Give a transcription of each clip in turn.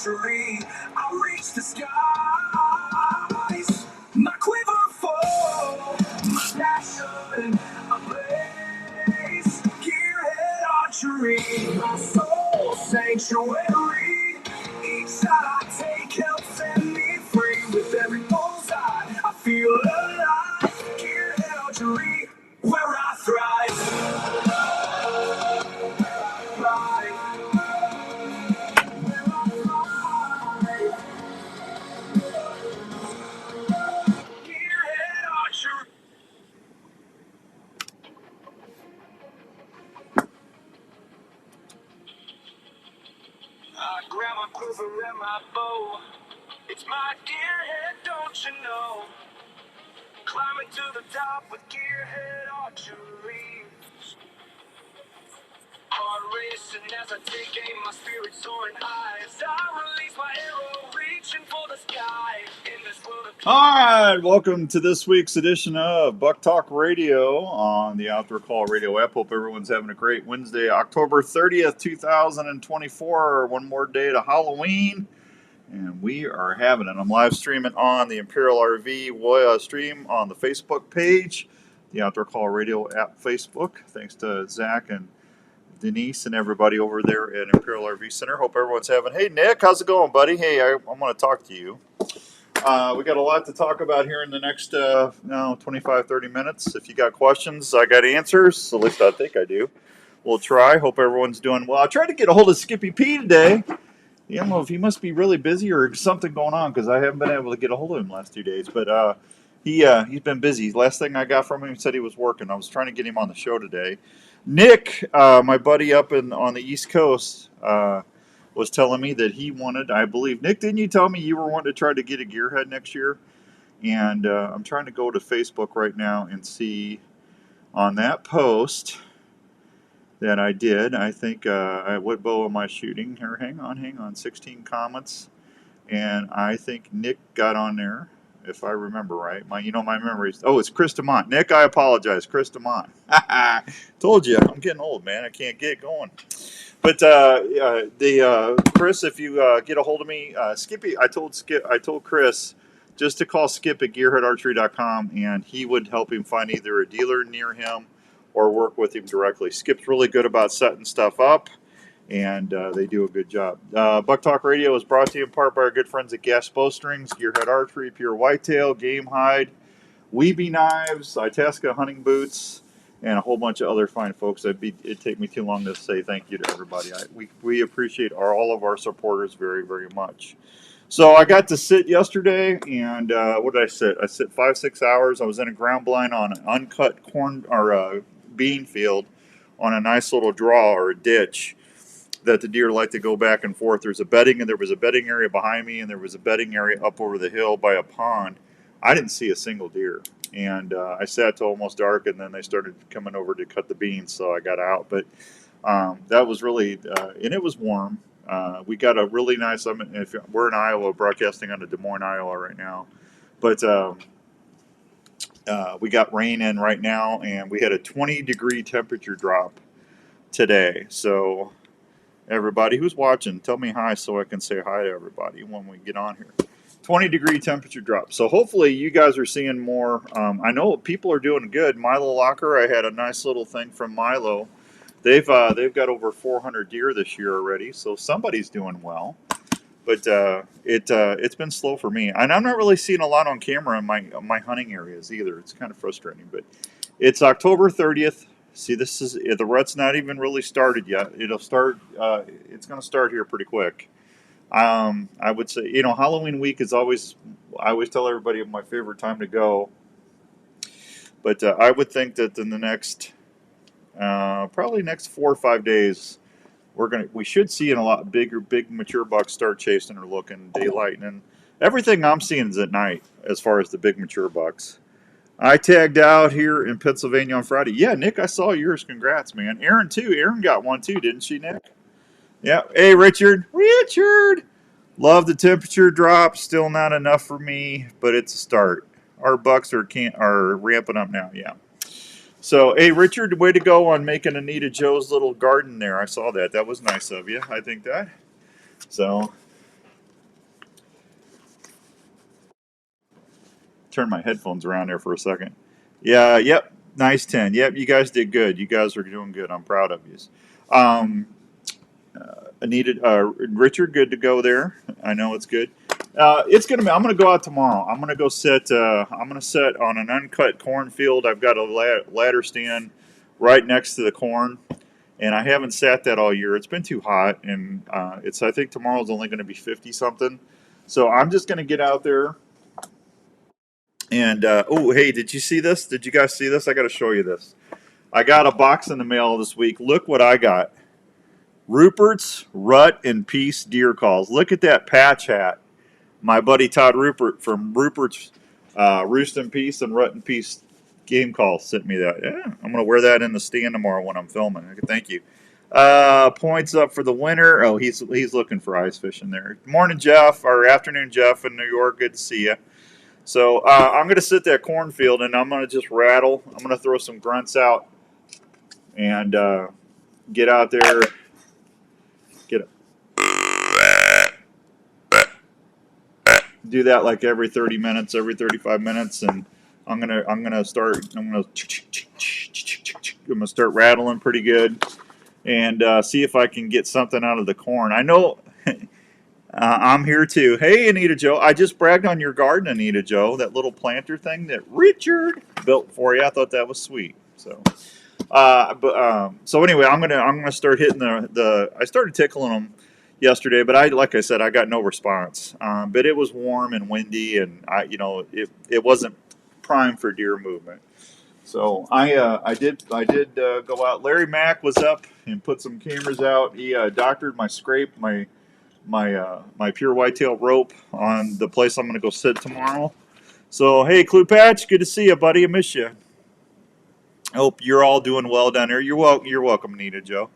archery. I reach the skies. My quiver full, my passion ablaze. Gearhead Archery, my soul sanctuary. Each shot I take helps set me free. With every bullseye, I feel alive. Gearhead Archery, where I thrive. Gearhead Archery. I grab my quiver and my bow. It's my gearhead, don't you know? Climbing to the top with Gearhead Archery. Heart racing as I take aim, my spirit soaring high. As I release my arrow, reaching for the sky. In this world of... All right, welcome to this week's edition of Buk Talk Radio on the Outdoor Call Radio app. Hope everyone's having a great Wednesday, October 30th, 2024. One more day to Halloween. And we are having it. I'm live streaming on the Imperial RV stream on the Facebook page, the Outdoor Call Radio app Facebook. Thanks to Zach and Denise and everybody over there at Imperial RV Center. Hope everyone's having. Hey, Nick, how's it going, buddy? Hey, I want to talk to you. We got a lot to talk about here in the next 25, 30 minutes. If you got questions, I got answers. At least I think I do. We'll try. Hope everyone's doing well. I tried to get a hold of Skippy P today. I don't know if he must be really busy or something going on because I haven't been able to get a hold of him the last 2 days. But he's been busy. Last thing I got from him, he said he was working. I was trying to get him on the show today. Nick, my buddy up on the East Coast, was telling me that he wanted, I believe, Nick, didn't you tell me you were wanting to try to get a Gearhead next year? And I'm trying to go to Facebook right now and see on that post that I did. I think, what bow am I shooting here? Hang on, 16 comments. And I think Nick got on there, if I remember right. My memories. Oh, it's Chris DeMont. Nick, I apologize. Chris DeMont. Told you, I'm getting old, man. I can't get going. But Chris, if you get a hold of me, Skippy, I told Chris just to call Skip at gearheadarchery.com, and he would help him find either a dealer near him or work with him directly. Skip's really good about setting stuff up, and they do a good job. Buk Talk Radio is brought to you in part by our good friends at Gas Bowstrings, Gearhead Archery, Pure Whitetail, Gamehide, Weeby Knives, Itasca Hunting Boots, and a whole bunch of other fine folks. It'd take me too long to say thank you to everybody. We appreciate all of our supporters very, very much. So I got to sit yesterday, and what did I sit? I sit 5-6 hours. I was in a ground blind on an uncut corn or bean field on a nice little draw or a ditch that the deer like to go back and forth. There was a bedding area behind me, and there was a bedding area up over the hill by a pond. I didn't see a single deer, and I sat till almost dark, and then they started coming over to cut the beans, so I got out. But that was really, and it was warm. We got a really nice, we're in Iowa, broadcasting out of Des Moines, Iowa right now, but we got rain in right now, and we had a 20-degree temperature drop today. So everybody who's watching, tell me hi so I can say hi to everybody when we get on here. 20-degree temperature drop. So hopefully you guys are seeing more. I know people are doing good. Milo Locker, I had a nice little thing from Milo. They've got over 400 deer this year already, so somebody's doing well. But it's been slow for me, and I'm not really seeing a lot on camera in my hunting areas either. It's kind of frustrating, but it's October 30th. See, the rut's not even really started yet. It'll start. It's going to start here pretty quick. I would say, Halloween week is always. I always tell everybody my favorite time to go. But I would think that in the next, probably next 4 or 5 days, we should see a lot big mature bucks start chasing or looking daylight, and everything I'm seeing is at night as far as the big mature bucks. I tagged out here in Pennsylvania on Friday. Yeah, Nick, I saw yours. Congrats, man. Aaron too. Aaron got one too, didn't she, Nick? Yeah. Hey, Richard. Love the temperature drop. Still not enough for me, but it's a start. Our bucks are ramping up now. Yeah. So, hey, Richard, way to go on making Anita Joe's little garden there. I saw that. That was nice of you. I think that. So, turn my headphones around there for a second. Yeah, yep, nice 10. Yep, you guys did good. You guys are doing good. I'm proud of you. Richard, good to go there. I know it's good. It's gonna be. I'm gonna go out tomorrow. I'm gonna go set. I'm gonna set on an uncut cornfield. I've got a ladder stand right next to the corn, and I haven't sat that all year. It's been too hot, and I think tomorrow's only going to be 50 something. So I'm just gonna get out there. And oh, hey, did you see this? Did you guys see this? I got to show you this. I got a box in the mail this week. Look what I got. Rupert's Rut and Peace deer calls. Look at that patch hat. My buddy Todd Rupert from Rupert's Roost and Peace and Rut and Peace game call sent me that. Yeah, I'm going to wear that in the stand tomorrow when I'm filming. Thank you. Points up for the winner. Oh, he's looking for ice fishing there. Morning, Jeff, or afternoon, Jeff in New York. Good to see you. So I'm going to sit that cornfield and I'm going to just rattle. I'm going to throw some grunts out and get out there. Do that like every 30 minutes, every 35 minutes, and I'm gonna start rattling pretty good and see if I can get something out of the corn. I know. I'm here too. Hey, Anita Joe. I just bragged on your garden, Anita Joe. That little planter thing that Richard built for you. I thought that was sweet. So, so anyway, I'm gonna start hitting the. I started tickling them yesterday, but like I said, I got no response. But it was warm and windy, and it wasn't prime for deer movement. So I did go out. Larry Mack was up and put some cameras out. He doctored my scrape, my pure whitetail rope on the place I'm going to go sit tomorrow. So, hey, Clue Patch, good to see you, buddy. I miss you. I hope you're all doing well down there. You're welcome, Nita Joe.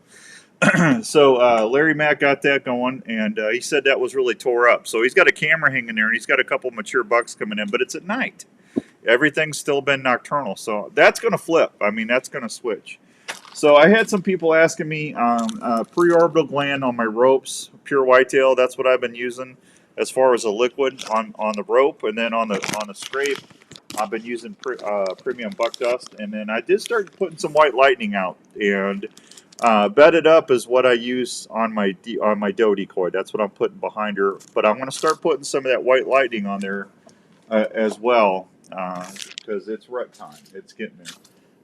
So, Larry Mack got that going, and he said that was really tore up. So, he's got a camera hanging there, and he's got a couple mature bucks coming in, but it's at night. Everything's still been nocturnal. So, that's going to flip. I mean, that's going to switch. So I had some people asking me preorbital gland on my ropes, pure whitetail. That's what I've been using as far as a liquid on the rope, and then on the scrape, I've been using premium buck dust, and then I did start putting some white lightning out. And bedded up is what I use on my doe decoy. That's what I'm putting behind her. But I'm going to start putting some of that white lightning on there as well because it's rut time. It's getting there.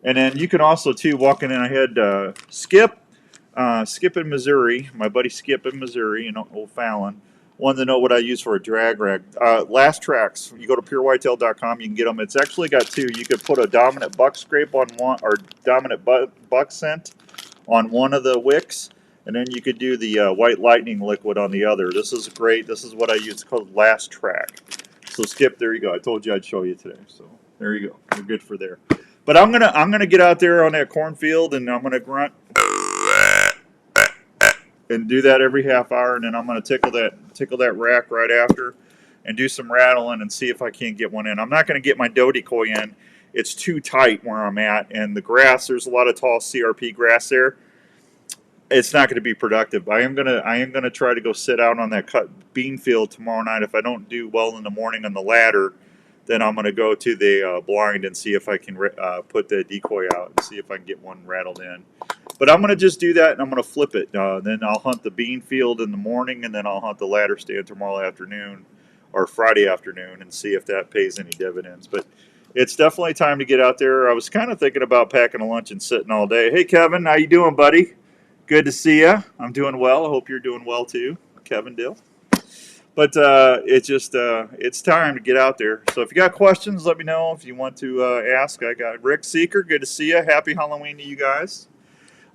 And then you can also, too, walking in, I had Skip in Missouri, my buddy Skip in Missouri, Old Fallon, wanted to know what I use for a drag rag. Last Tracks, you go to purewhitetail.com, you can get them. It's actually got two. You could put a dominant buck scrape on one, or dominant buck scent on one of the wicks, and then you could do the white lightning liquid on the other. This is great. This is what I use. It's called Last Track. So Skip, there you go. I told you I'd show you today. So there you go. You're good for there. But I'm gonna get out there on that cornfield and I'm gonna grunt and do that every half hour, and then I'm gonna tickle that rack right after and do some rattling and see if I can't get one in. I'm not gonna get my doe decoy in. It's too tight where I'm at, and the grass, there's a lot of tall CRP grass there. It's not going to be productive. I am gonna try to go sit out on that cut bean field tomorrow night. If I don't do well in the morning on the ladder, then I'm going to go to the blind and see if I can put the decoy out and see if I can get one rattled in. But I'm going to just do that, and I'm going to flip it. Then I'll hunt the bean field in the morning, and then I'll hunt the ladder stand tomorrow afternoon or Friday afternoon and see if that pays any dividends. But it's definitely time to get out there. I was kind of thinking about packing a lunch and sitting all day. Hey, Kevin, how you doing, buddy? Good to see you. I'm doing well. I hope you're doing well, too, Kevin Dill. But it's time to get out there. So if you got questions, let me know. If you want to ask, I got Rick Seeker. Good to see you. Happy Halloween to you guys.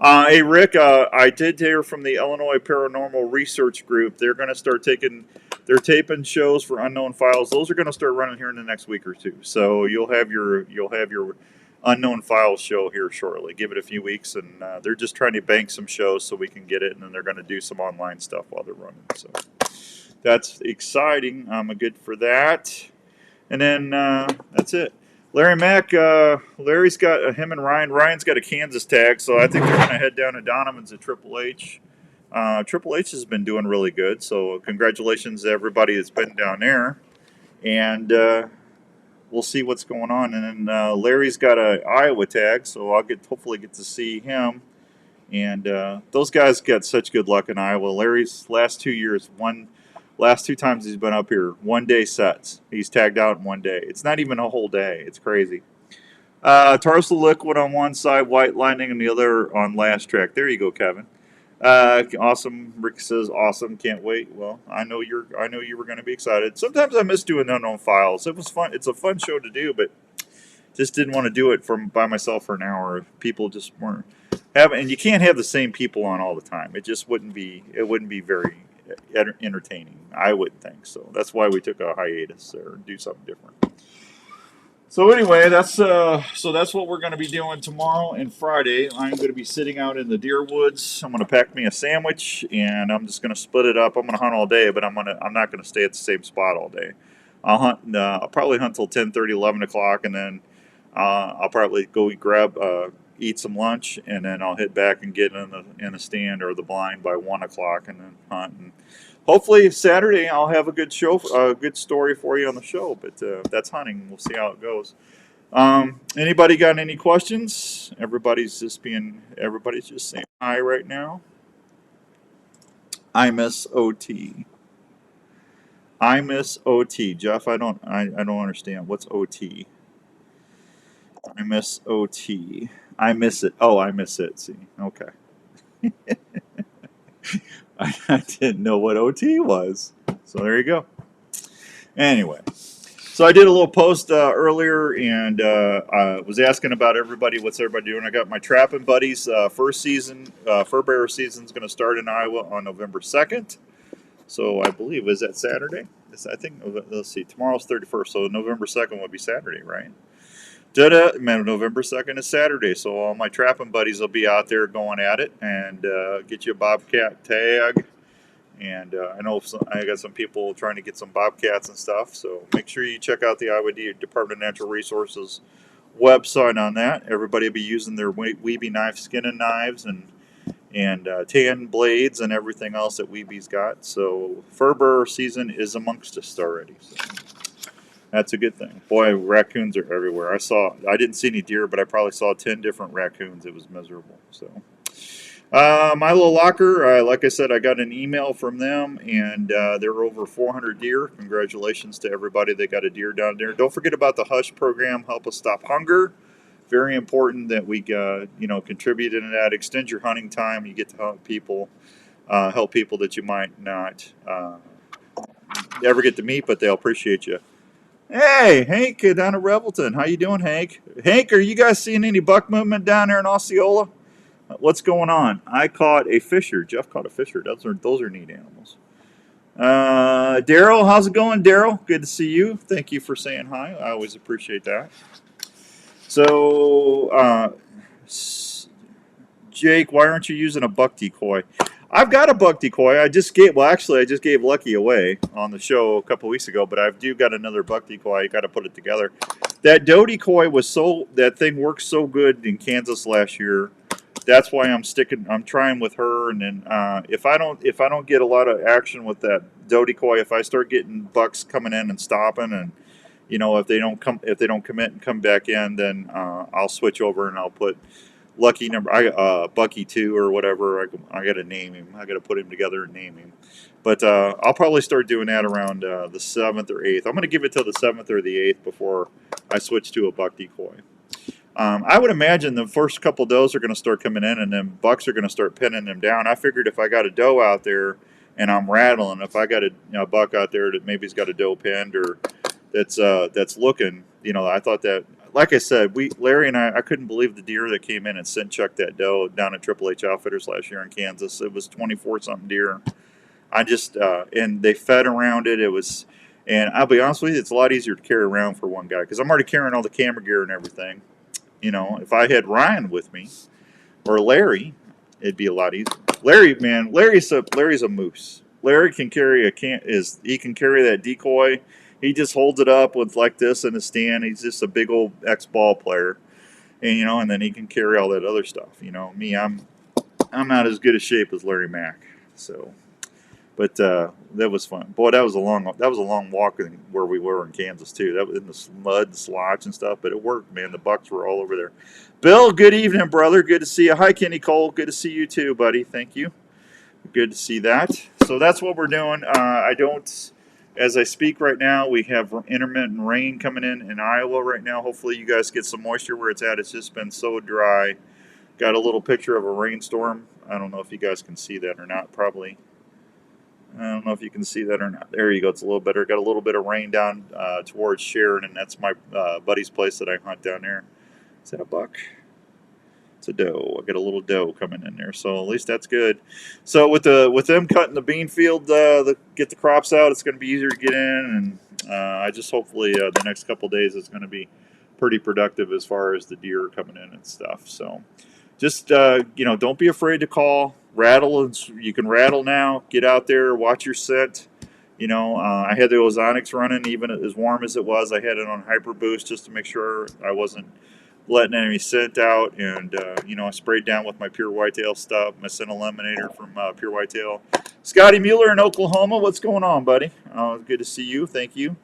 Hey, Rick, I did hear from the Illinois Paranormal Research Group. They're going to start they're taping shows for Unknown Files. Those are going to start running here in the next week or two. So you'll have your Unknown Files show here shortly. Give it a few weeks, and they're just trying to bank some shows so we can get it, and then they're going to do some online stuff while they're running. So that's exciting. I'm good for that. And then that's it. Larry Mack, Larry's got him and Ryan's got a Kansas tag, so I think they're going to head down to Donovan's at Triple H. Triple H has been doing really good, so congratulations to everybody that's been down there. And we'll see what's going on. And then Larry's got a Iowa tag, so I'll hopefully get to see him. And those guys get such good luck in Iowa. Larry's last 2 years, last 2 times he's been up here, 1 day sets. He's tagged out in 1 day. It's not even a whole day. It's crazy. Tarsal liquid on one side, white lightning on the other on last track. There you go, Kevin. Awesome. Rick says awesome. Can't wait. Well, I know you were going to be excited. Sometimes I miss doing unknown files. It was fun. It's a fun show to do, but just didn't want to do it by myself for an hour. If people just weren't having, and you can't have the same people on all the time. It just wouldn't be very entertaining. I wouldn't think so. That's why we took a hiatus or do something different. So anyway, that's what we're going to be doing tomorrow and Friday. I'm going to be sitting out in the deer woods. I'm going to pack me a sandwich, and I'm just going to split it up. I'm going to hunt all day, but I'm not going to stay at the same spot all day. I'll probably hunt till 10:30, 11 o'clock, and then I'll probably go eat some lunch, and then I'll head back and get in the stand or the blind by 1 o'clock, and then hunt. And hopefully Saturday I'll have a good good story for you on the show. But that's hunting. We'll see how it goes. Anybody got any questions? Everybody's just saying hi right now. I miss OT. Jeff, I don't understand. What's OT? I miss OT. I miss it. Oh, I miss it. See, okay. I didn't know what OT was. So there you go. Anyway, so I did a little post earlier and was asking about what's everybody doing. I got my trapping buddies first season, fur bearer season is going to start in Iowa on November 2nd. So I believe, is that Saturday? I think, let's see, tomorrow's 31st, so November 2nd would be Saturday, right? Man, November 2nd is Saturday, so all my trapping buddies will be out there going at it and get you a bobcat tag. And I know I got some people trying to get some bobcats and stuff, so make sure you check out the Iowa Department of Natural Resources website on that. Everybody will be using their Weeby knife skinning knives and tan blades and everything else that Weeby's got. So fur bearer season is amongst us already. So that's a good thing. Boy, raccoons are everywhere. I didn't see any deer, but I probably saw 10 different raccoons. It was miserable. So my little locker, like I said, I got an email from them, and there were over 400 deer. Congratulations to everybody that got a deer down there. Don't forget about the HUSH program, Help Us Stop Hunger. Very important that we contribute in that. Extend your hunting time. You get to help people that you might not ever get to meet, but they'll appreciate you. Hey, Hank down at Revelton. How you doing, Hank? Hank, are you guys seeing any buck movement down there in Osceola? What's going on? I caught a fisher. Jeff caught a fisher. Those are neat animals. Daryl, how's it going, Daryl? Good to see you. Thank you for saying hi. I always appreciate that. So, Jake, why aren't you using a buck decoy? I've got a buck decoy. I just gave Lucky away on the show a couple weeks ago, but I do got another buck decoy. I got to put it together. That doe decoy that thing worked so good in Kansas last year. That's why I'm trying with her, and then if I don't get a lot of action with that doe decoy, if I start getting bucks coming in and stopping, and if they don't commit and come back in, then I'll switch over and I'll put Lucky Bucky 2 or whatever. I got to name him. I got to put him together and name him. But I'll probably start doing that around the 7th or 8th. I'm going to give it till the 7th or the 8th before I switch to a buck decoy. I would imagine the first couple does are going to start coming in, and then bucks are going to start pinning them down. I figured if I got a doe out there and I'm rattling, if I got a buck out there that maybe has got a doe pinned or that's looking, I thought that, like I said, Larry and I couldn't believe the deer that came in and scent chucked that doe down at Triple H Outfitters last year in Kansas. It was 24-something deer. And they fed around it. And I'll be honest with you, it's a lot easier to carry around for one guy because I'm already carrying all the camera gear and everything. If I had Ryan with me or Larry, it'd be a lot easier. Larry's a moose. Larry can carry he can carry that decoy. He just holds it up with like this in his stand. He's just a big old ex-ball player, and then he can carry all that other stuff. Me, I'm not as good a shape as Larry Mack. So, But that was fun. Boy, that was a long walk where we were in Kansas too. That was in the mud, slotch, and stuff. But it worked, man. The bucks were all over there. Bill, good evening, brother. Good to see you. Hi, Kenny Cole. Good to see you too, buddy. Thank you. Good to see that. So that's what we're doing. As I speak right now, we have intermittent rain coming in Iowa right now. Hopefully you guys get some moisture where it's at. It's just been so dry. Got a little picture of a rainstorm. I don't know if you guys can see that or not. Probably. I don't know if you can see that or not. There you go. It's a little better. Got a little bit of rain down towards Sharon, and that's my buddy's place that I hunt down there. Is that a buck? It's a doe. I got a little doe coming in there, so at least that's good. So with them cutting the bean field, get the crops out, it's going to be easier to get in, and I just hopefully the next couple days is going to be pretty productive as far as the deer coming in and stuff. So just don't be afraid to call, rattle. You can rattle now. Get out there, watch your scent. I had the Ozonics running even as warm as it was. I had it on hyper boost just to make sure I wasn't letting any scent out, and I sprayed down with my Pure Whitetail stuff, my scent eliminator from Pure Whitetail. Scotty Mueller in Oklahoma, what's going on, buddy? Good to see you. Thank you.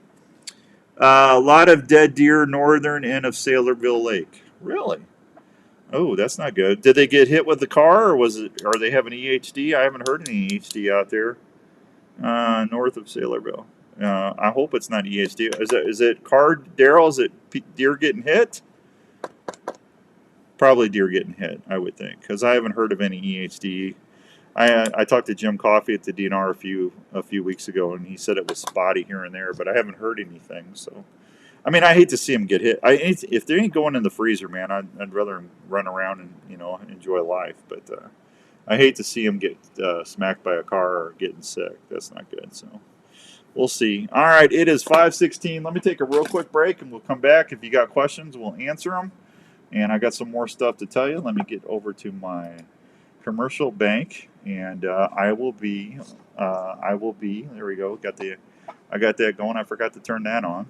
A lot of dead deer northern end of Saylorville Lake. Really? Oh, that's not good. Did they get hit with the car, or are they having EHD? I haven't heard any EHD out there north of Saylorville. I hope it's not EHD. Is it car, Daryl? Is it deer getting hit? Probably deer getting hit, I would think, because I haven't heard of any EHD. I talked to Jim Coffey at the DNR a few weeks ago, and he said it was spotty here and there, but I haven't heard anything. So, I mean, I hate to see him get hit. If they ain't going in the freezer, man, I'd rather him run around and enjoy life. But I hate to see him get smacked by a car or getting sick. That's not good. So we'll see. All right, it is 5:16. Let me take a real quick break, and we'll come back. If you got questions, we'll answer them. And I got some more stuff to tell you. Let me get over to my commercial bank, and I will be. There we go. I got that going. I forgot to turn that on.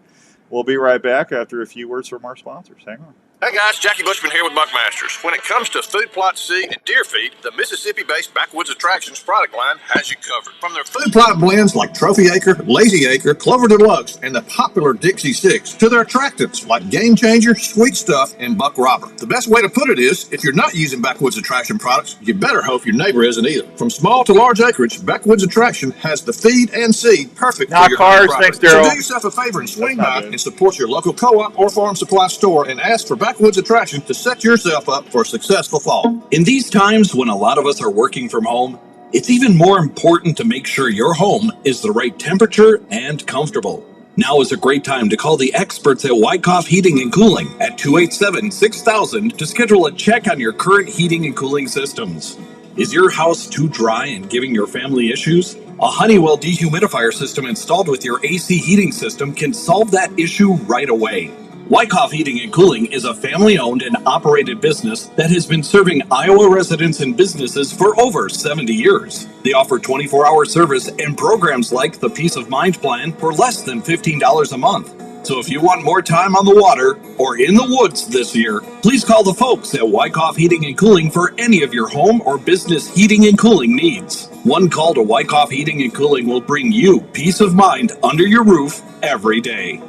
We'll be right back after a few words from our sponsors. Hang on. Hey guys, Jackie Bushman here with Buckmasters. When it comes to food plot seed and deer feed, the Mississippi-based Backwoods Attractions product line has you covered. From their food plot blends like Trophy Acre, Lazy Acre, Clover Deluxe, and the popular Dixie 6, to their attractants like Game Changer, Sweet Stuff, and Buck Robber. The best way to put it is, if you're not using Backwoods Attraction products, you better hope your neighbor isn't either. From small to large acreage, Backwoods Attraction has the feed and seed perfect for your cars. Thanks, Daryl. So do yourself a favor and swing by and support your local co-op or farm supply store and ask for Backwoods Attraction to set yourself up for a successful fall. In these times when a lot of us are working from home, it's even more important to make sure your home is the right temperature and comfortable. Now is a great time to call the experts at Wyckoff Heating and Cooling at 287-6000 to schedule a check on your current heating and cooling systems. Is your house too dry and giving your family issues? A Honeywell dehumidifier system installed with your AC heating system can solve that issue right away. Wyckoff Heating and Cooling is a family-owned and operated business that has been serving Iowa residents and businesses for over 70 years. They offer 24-hour service and programs like the Peace of Mind Plan for less than $15 a month. So if you want more time on the water or in the woods this year, please call the folks at Wyckoff Heating and Cooling for any of your home or business heating and cooling needs. One call to Wyckoff Heating and Cooling will bring you peace of mind under your roof every day.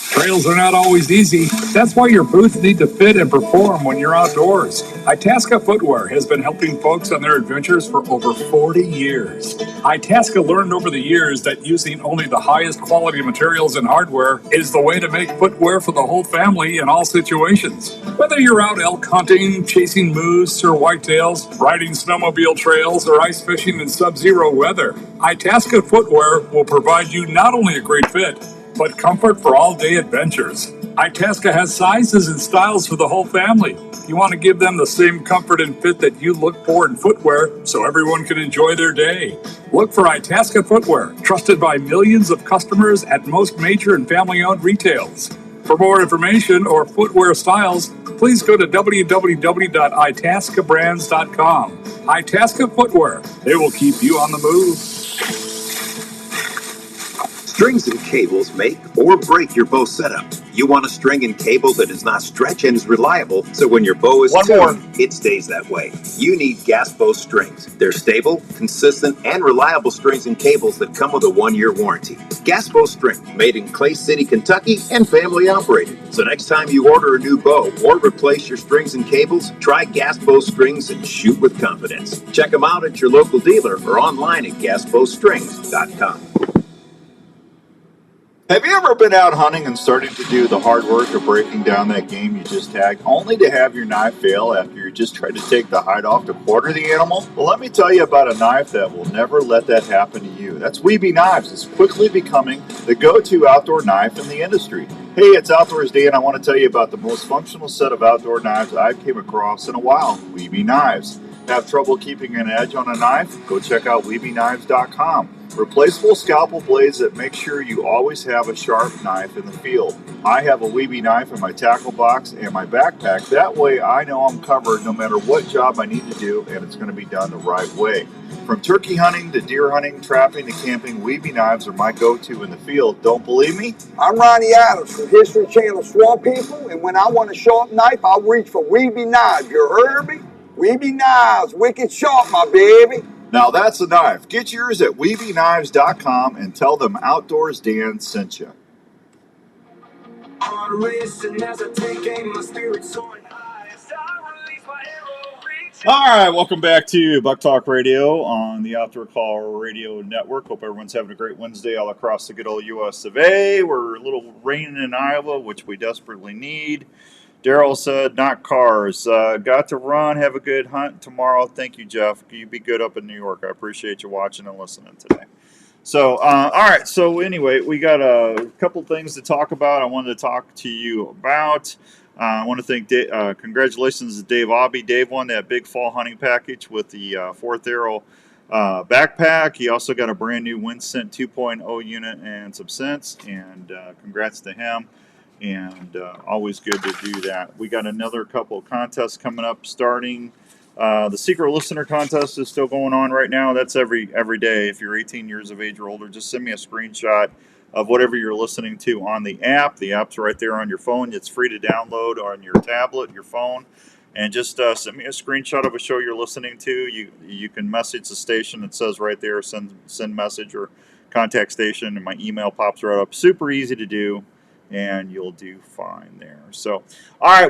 Trails are not always easy. That's why your boots need to fit and perform when you're outdoors. Itasca Footwear has been helping folks on their adventures for over 40 years. Itasca learned over the years that using only the highest quality materials and hardware is the way to make footwear for the whole family in all situations. Whether you're out elk hunting, chasing moose or whitetails, riding snowmobile trails, or ice fishing in sub-zero weather, Itasca Footwear will provide you not only a great fit, but comfort for all-day adventures. Itasca has sizes and styles for the whole family. You want to give them the same comfort and fit that you look for in footwear so everyone can enjoy their day. Look for Itasca Footwear, trusted by millions of customers at most major and family-owned retails. For more information or footwear styles, please go to www.itascabrands.com. Itasca Footwear. They will keep you on the move. Strings and cables make or break your bow setup. You want a string and cable that does not stretch and is reliable, so when your bow is tuned, it stays that way. You need gas bow strings. They're stable, consistent, and reliable strings and cables that come with a 1-year warranty. Gas bow string, made in Clay City, Kentucky, and family operated. So next time you order a new bow or replace your strings and cables, try gas bow strings and shoot with confidence. Check them out at your local dealer or online at gasbowstrings.com. Have you ever been out hunting and starting to do the hard work of breaking down that game you just tagged, only to have your knife fail after you just tried to take the hide off to quarter the animal? Well, let me tell you about a knife that will never let that happen to you. That's Weeby Knives. It's quickly becoming the go-to outdoor knife in the industry. Hey, it's Outdoors Day, and I want to tell you about the most functional set of outdoor knives I've came across in a while, Weeby Knives. Have trouble keeping an edge on a knife? Go check out WeebyKnives.com. Replaceable scalpel blades that make sure you always have a sharp knife in the field. I have a Weeby knife in my tackle box and my backpack. That way I know I'm covered no matter what job I need to do, and it's going to be done the right way. From turkey hunting to deer hunting, trapping to camping, Weeby knives are my go-to in the field. Don't believe me? I'm Ronnie Adams from History Channel Swamp People, and when I want a sharp knife, I'll reach for Weeby Knives. You heard me? Weeby Knives, wicked sharp, my baby. Now that's a knife. Get yours at WeebyKnives.com and tell them Outdoors Dan sent you. All right, welcome back to Buk Talk Radio on the Outdoor Call Radio Network. Hope everyone's having a great Wednesday all across the good old U.S. of A. We're a little raining in Iowa, which we desperately need. Daryl said, not cars. Got to run. Have a good hunt tomorrow. Thank you, Jeff. You be good up in New York. I appreciate you watching and listening today. So, all right. So, anyway, we got a couple things to talk about. I wanted to talk to you about. I want to thank Dave, congratulations to Dave Obby. Dave won that big fall hunting package with the Fourth Arrow backpack. He also got a brand new WindScent 2.0 unit and some scents. And congrats to him. And always good to do that. We got another couple of contests coming up starting. The Secret Listener Contest is still going on right now. That's every day. If you're 18 years of age or older, just send me a screenshot of whatever you're listening to on the app. The app's right there on your phone. It's free to download on your tablet, your phone. And just send me a screenshot of a show you're listening to. You can message the station. It says right there, send message or contact station, and my email pops right up. Super easy to do. And you'll do fine there. So, all right,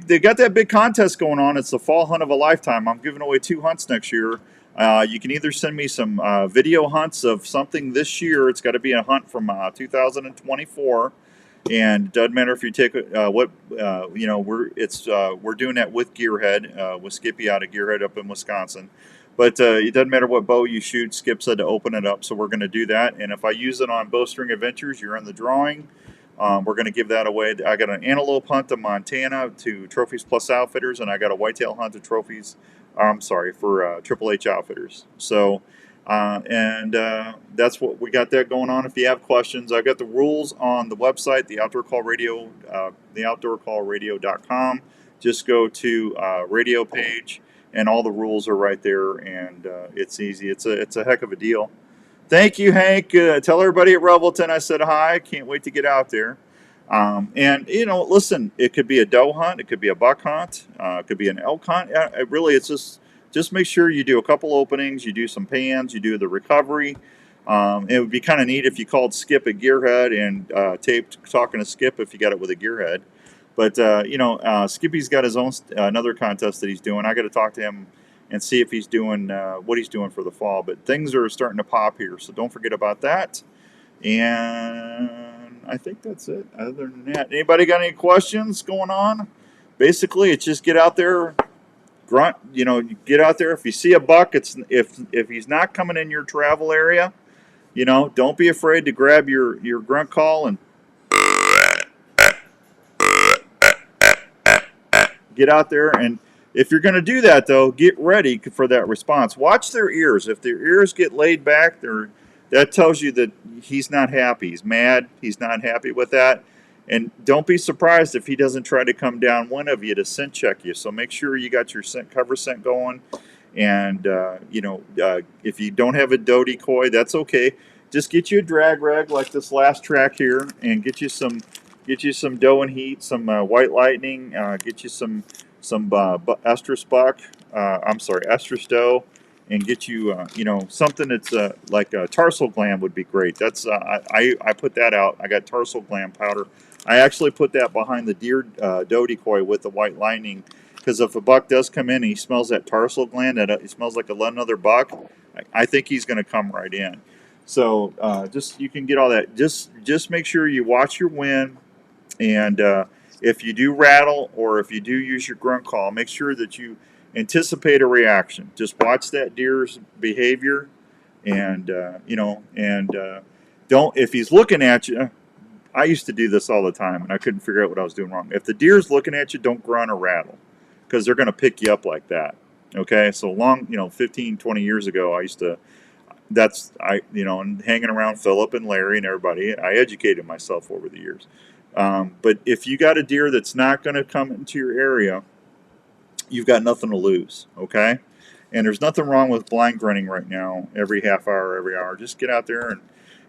they got that big contest going on. It's the fall hunt of a lifetime. I'm giving away 2 hunts next year. You can either send me some video hunts of something this year. It's got to be a hunt from 2024, and it doesn't matter if you take we're doing that with Gearhead, with Skippy out of Gearhead up in Wisconsin. But it doesn't matter what bow you shoot. Skip said to open it up, so we're going to do that. And if I use it on Bowstring Adventures, you're in the drawing. We're going to give that away. I got an antelope hunt to Montana to Trophies Plus Outfitters, and I got a whitetail hunt to Trophies. For Triple H Outfitters. So, that's what we got there going on. If you have questions, I've got the rules on the website, the Outdoor Call Radio, theoutdoorcallradio.com. Just go to radio page, and all the rules are right there, and it's easy. It's a heck of a deal. Thank you, Hank. Tell everybody at Revelton I said hi. Can't wait to get out there. And, listen, it could be a doe hunt. It could be a buck hunt. It could be an elk hunt. It's just make sure you do a couple openings. You do some pans. You do the recovery. It would be kind of neat if you called Skip at Gearhead and taped talking to Skip if you got it with a Gearhead. But, Skippy's got his own another contest that he's doing. I got to talk to him and see if he's doing what he's doing for the fall. But things are starting to pop here, so don't forget about that. And I think that's it. Other than that, anybody got any questions going on? Basically, it's just get out there, grunt. Get out there. If you see a buck, if he's not coming in your travel area, don't be afraid to grab your grunt call and get out there. And if you're going to do that, though, get ready for that response. Watch their ears. If their ears get laid back, that tells you that he's not happy. He's mad. He's not happy with that. And don't be surprised if he doesn't try to come down one of you to scent check you. So make sure you got your cover scent going. And, if you don't have a doe decoy, that's okay. just get you a drag rag like this last track here, and get you some doe and heat, some white lightning, get you some estrus buck, estrus doe, and get you something that's like a tarsal gland would be great. That's I put that out. I got tarsal gland powder. I actually put that behind the deer doe decoy with the white lightning, because if a buck does come in and he smells that tarsal gland, that it smells like another buck, I think he's going to come right in. So just you can get all that. Just make sure you watch your wind, and if you do rattle or if you do use your grunt call, make sure that you anticipate a reaction. Just watch that deer's behavior, and don't, if he's looking at you. I used to do this all the time, and I couldn't figure out what I was doing wrong. If the deer's looking at you, don't grunt or rattle, because they're going to pick you up like that. Okay, so long, 15, 20 years ago, I used to. And hanging around Philip and Larry and everybody, I educated myself over the years. But if you got a deer that's not going to come into your area, you've got nothing to lose, okay? And there's nothing wrong with blind grunting right now, every half hour, every hour. Just get out there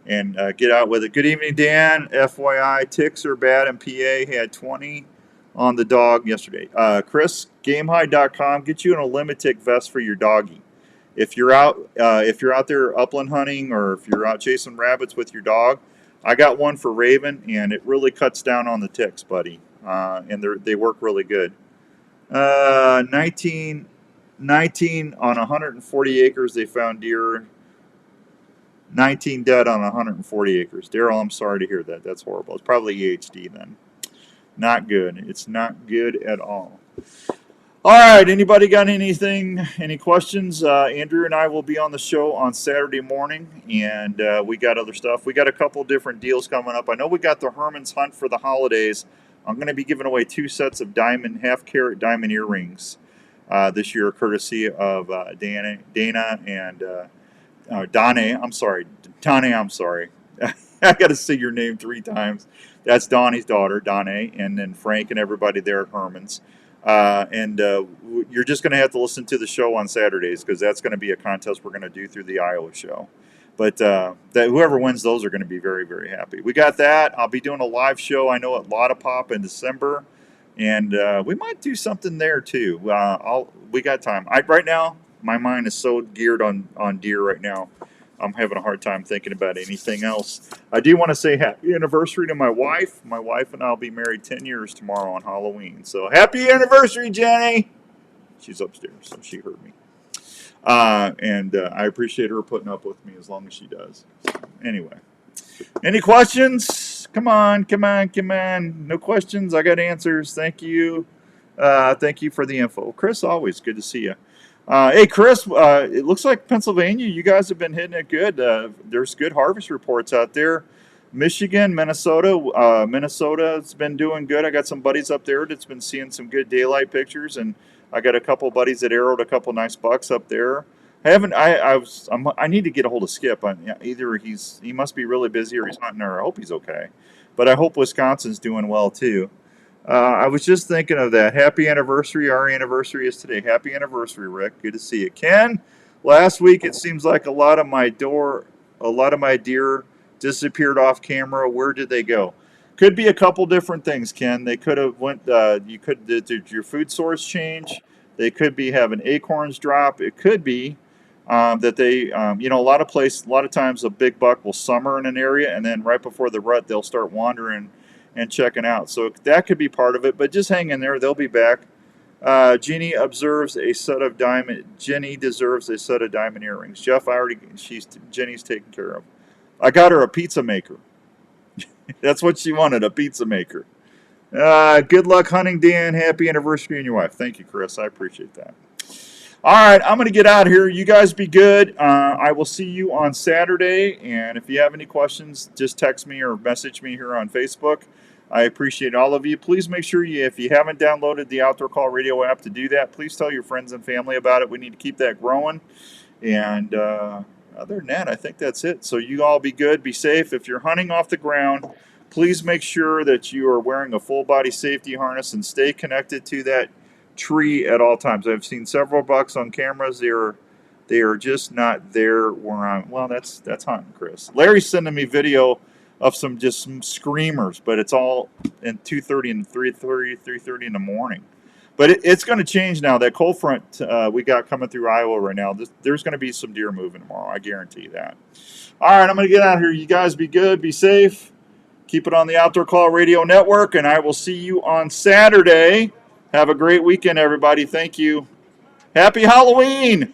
and get out with it. Good evening, Dan. FYI, ticks are bad in PA. Had 20 on the dog yesterday. Chris, Gamehide.com. Get you an Limit Tick vest for your doggy. If you're out there upland hunting, or if you're out chasing rabbits with your dog, I got one for Raven, and it really cuts down on the ticks, buddy. And they work really good. 19 on 140 acres they found deer. 19 dead on 140 acres. Daryl, I'm sorry to hear that. That's horrible. It's probably EHD then. Not good. It's not good at all. All right, anybody got any questions? Andrew and I will be on the show on Saturday morning, and we got other stuff. We got a couple different deals coming up. I know we got the Herman's Hunt for the holidays. I'm going to be giving away 2 sets of half-carat diamond earrings this year, courtesy of Dana and Donnie. I'm sorry. Donnie, I'm sorry. I got to say your name 3 times. That's Donnie's daughter, Donnie, and then Frank and everybody there at Herman's. You're just going to have to listen to the show on Saturdays, because that's going to be a contest we're going to do through the Iowa show. But whoever wins those are going to be very, very happy. We got that. I'll be doing a live show, I know, at Lotta Pop in December. And we might do something there, too. We got time. Right now, my mind is so geared on deer right now. I'm having a hard time thinking about anything else. I do want to say happy anniversary to my wife. My wife and I will be married 10 years tomorrow on Halloween. So happy anniversary, Jenny. She's upstairs, so she heard me. I appreciate her putting up with me as long as she does. So, anyway, any questions? Come on. No questions. I got answers. Thank you. Thank you for the info. Chris, always good to see you. Hey, Chris, it looks like Pennsylvania, you guys have been hitting it good. There's good harvest reports out there. Michigan, Minnesota. Minnesota's been doing good. I got some buddies up there that's been seeing some good daylight pictures, and I got a couple buddies that arrowed a couple nice bucks up there. I need to get a hold of Skip. Either he must be really busy, or he's hunting, or I hope he's okay. But I hope Wisconsin's doing well, too. I was just thinking of that. Happy anniversary. Our anniversary is today. Happy anniversary, Rick. Good to see you. Ken, last week it seems like a lot of my deer disappeared off camera. Where did they go? Could be a couple different things, Ken. They could have did your food source change? They could be having acorns drop. It could be that they, a lot of times a big buck will summer in an area, and then right before the rut, they'll start wandering and checking out. So that could be part of it, but just hang in there. They'll be back. Jenny deserves a set of diamond earrings. Jeff, Jenny's taken care of. I got her a pizza maker. That's what she wanted, a pizza maker. Good luck hunting, Dan. Happy anniversary and your wife. Thank you, Chris. I appreciate that. All right, I'm going to get out of here. You guys be good. I will see you on Saturday, and if you have any questions, just text me or message me here on Facebook. I appreciate all of you. Please make sure if you haven't downloaded the Outdoor Call Radio app, to do that. Please tell your friends and family about it. We need to keep that growing. And other than that, I think that's it. So you all be good, be safe. If you're hunting off the ground, please make sure that you are wearing a full body safety harness and stay connected to that tree at all times. I've seen several bucks on cameras. They're They are just not there where I'm. Well, that's hunting, Chris. Larry's sending me video of some screamers, but it's all in 2:30 and 3:30 in the morning. But it's going to change now. That cold front we got coming through Iowa right now, there's going to be some deer moving tomorrow. I guarantee that. All right, I'm going to get out of here. You guys be good, be safe. Keep it on the Outdoor Call Radio Network, and I will see you on Saturday. Have a great weekend, everybody. Thank you. Happy Halloween!